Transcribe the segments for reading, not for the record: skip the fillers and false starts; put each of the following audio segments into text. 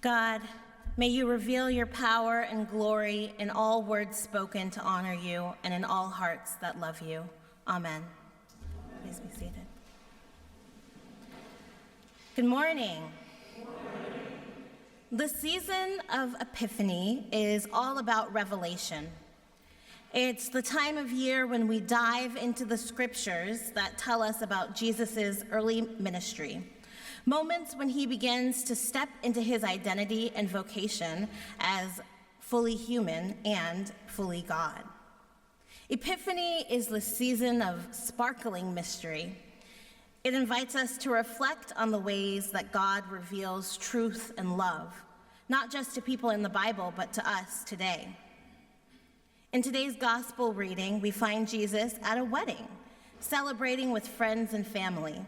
God, may you reveal your power and glory in all words spoken to honor you and in all hearts that love you. Amen. Please be seated. Good morning. The season of Epiphany is all about revelation. It's the time of year when we dive into the scriptures that tell us about Jesus' early ministry, moments when he begins to step into his identity and vocation as fully human and fully God. Epiphany is the season of sparkling mystery. It invites us to reflect on the ways that God reveals truth and love, not just to people in the Bible, but to us today. In today's gospel reading, we find Jesus at a wedding, celebrating with friends and family.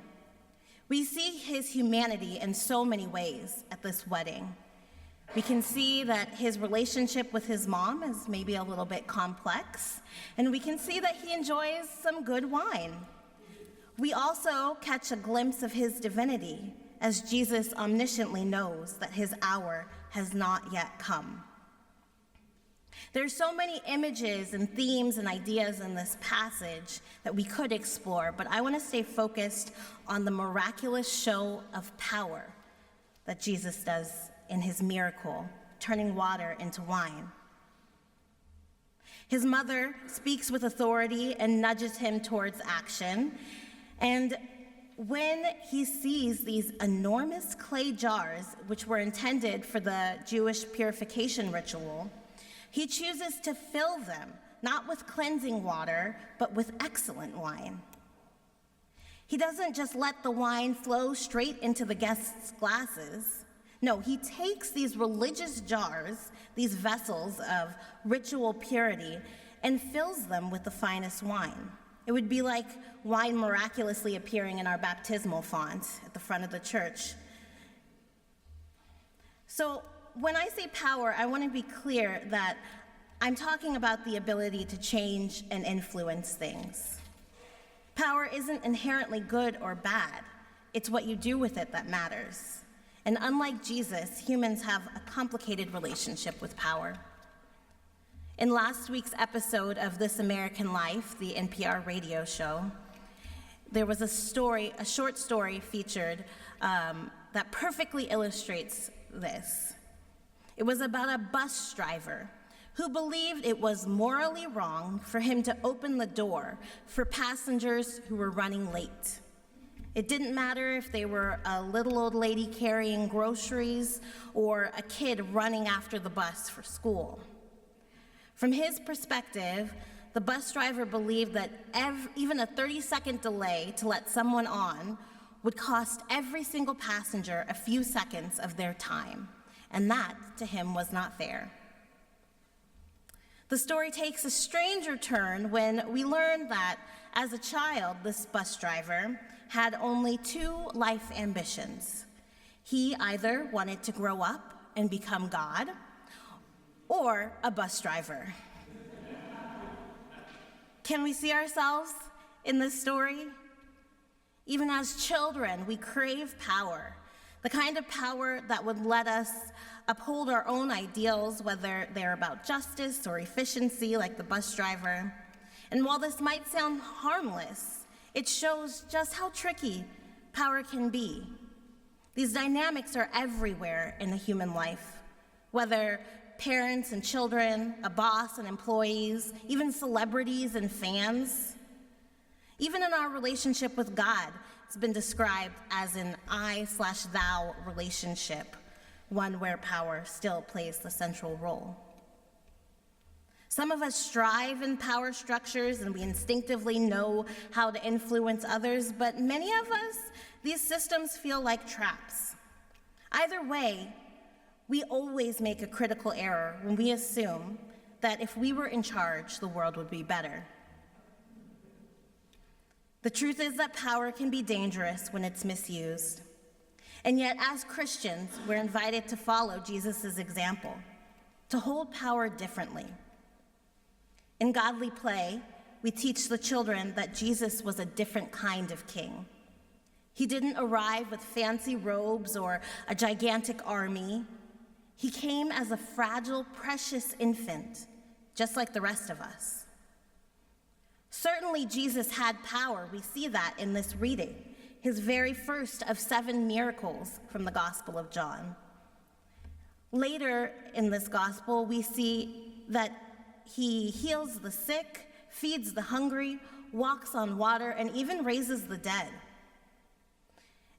We see his humanity in so many ways at this wedding. We can see that his relationship with his mom is maybe a little bit complex, and we can see that he enjoys some good wine. We also catch a glimpse of his divinity, as Jesus omnisciently knows that his hour has not yet come. There's so many images and themes and ideas in this passage that we could explore, but I want to stay focused on the miraculous show of power that Jesus does in his miracle, turning water into wine. His mother speaks with authority and nudges him towards action, and when he sees these enormous clay jars, which were intended for the Jewish purification ritual, he chooses to fill them, not with cleansing water, but with excellent wine. He doesn't just let the wine flow straight into the guests' glasses. No, he takes these religious jars, these vessels of ritual purity, and fills them with the finest wine. It would be like wine miraculously appearing in our baptismal font at the front of the church. So when I say power, I want to be clear that I'm talking about the ability to change and influence things. Power isn't inherently good or bad. It's what you do with it that matters. And unlike Jesus, humans have a complicated relationship with power. In last week's episode of This American Life, the NPR radio show, there was a short story featured that perfectly illustrates this. It was about a bus driver who believed it was morally wrong for him to open the door for passengers who were running late. It didn't matter if they were a little old lady carrying groceries or a kid running after the bus for school. From his perspective, the bus driver believed that even a 30-second delay to let someone on would cost every single passenger a few seconds of their time, and that, to him, was not fair. The story takes a stranger turn when we learn that, as a child, this bus driver had only two life ambitions. He either wanted to grow up and become God, or a bus driver. Can we see ourselves in this story? Even as children, we crave power, the kind of power that would let us uphold our own ideals, whether they're about justice or efficiency, like the bus driver. And while this might sound harmless, it shows just how tricky power can be. These dynamics are everywhere in the human life, whether parents and children, a boss and employees, even celebrities and fans. Even in our relationship with God, it's been described as an I/thou relationship, one where power still plays the central role. Some of us strive in power structures and we instinctively know how to influence others, but many of us, these systems feel like traps. Either way, we always make a critical error when we assume that if we were in charge, the world would be better. The truth is that power can be dangerous when it's misused. And yet, as Christians, we're invited to follow Jesus' example, to hold power differently. In Godly Play, we teach the children that Jesus was a different kind of king. He didn't arrive with fancy robes or a gigantic army. He came as a fragile, precious infant, just like the rest of us. Certainly, Jesus had power. We see that in this reading, his very first of 7 miracles from the Gospel of John. Later in this gospel, we see that he heals the sick, feeds the hungry, walks on water, and even raises the dead.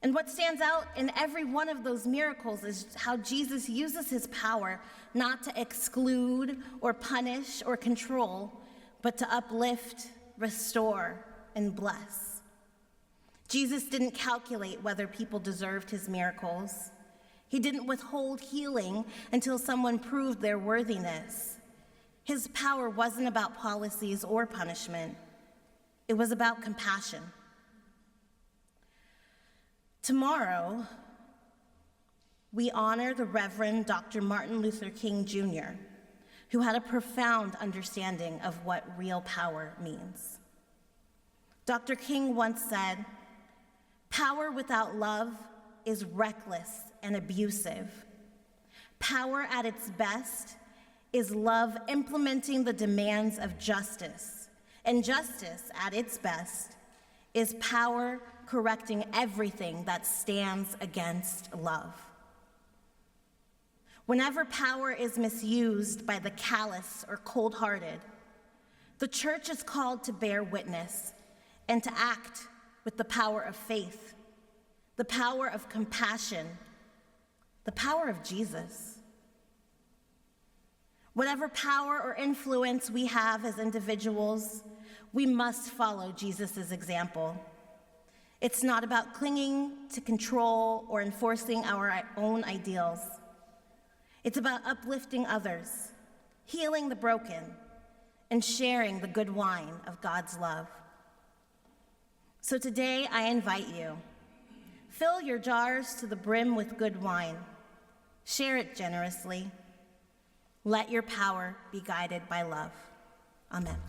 And what stands out in every one of those miracles is how Jesus uses his power not to exclude or punish or control, but to uplift, restore, and bless. Jesus didn't calculate whether people deserved his miracles. He didn't withhold healing until someone proved their worthiness. His power wasn't about policies or punishment. It was about compassion. Tomorrow, we honor the Reverend Dr. Martin Luther King Jr., who had a profound understanding of what real power means. Dr. King once said, "Power without love is reckless and abusive. Power at its best is love implementing the demands of justice, and justice at its best is power correcting everything that stands against love." Whenever power is misused by the callous or cold-hearted, the church is called to bear witness and to act with the power of faith, the power of compassion, the power of Jesus. Whatever power or influence we have as individuals, we must follow Jesus' example. It's not about clinging to control or enforcing our own ideals. It's about uplifting others, healing the broken, and sharing the good wine of God's love. So today, I invite you, fill your jars to the brim with good wine. Share it generously. Let your power be guided by love. Amen.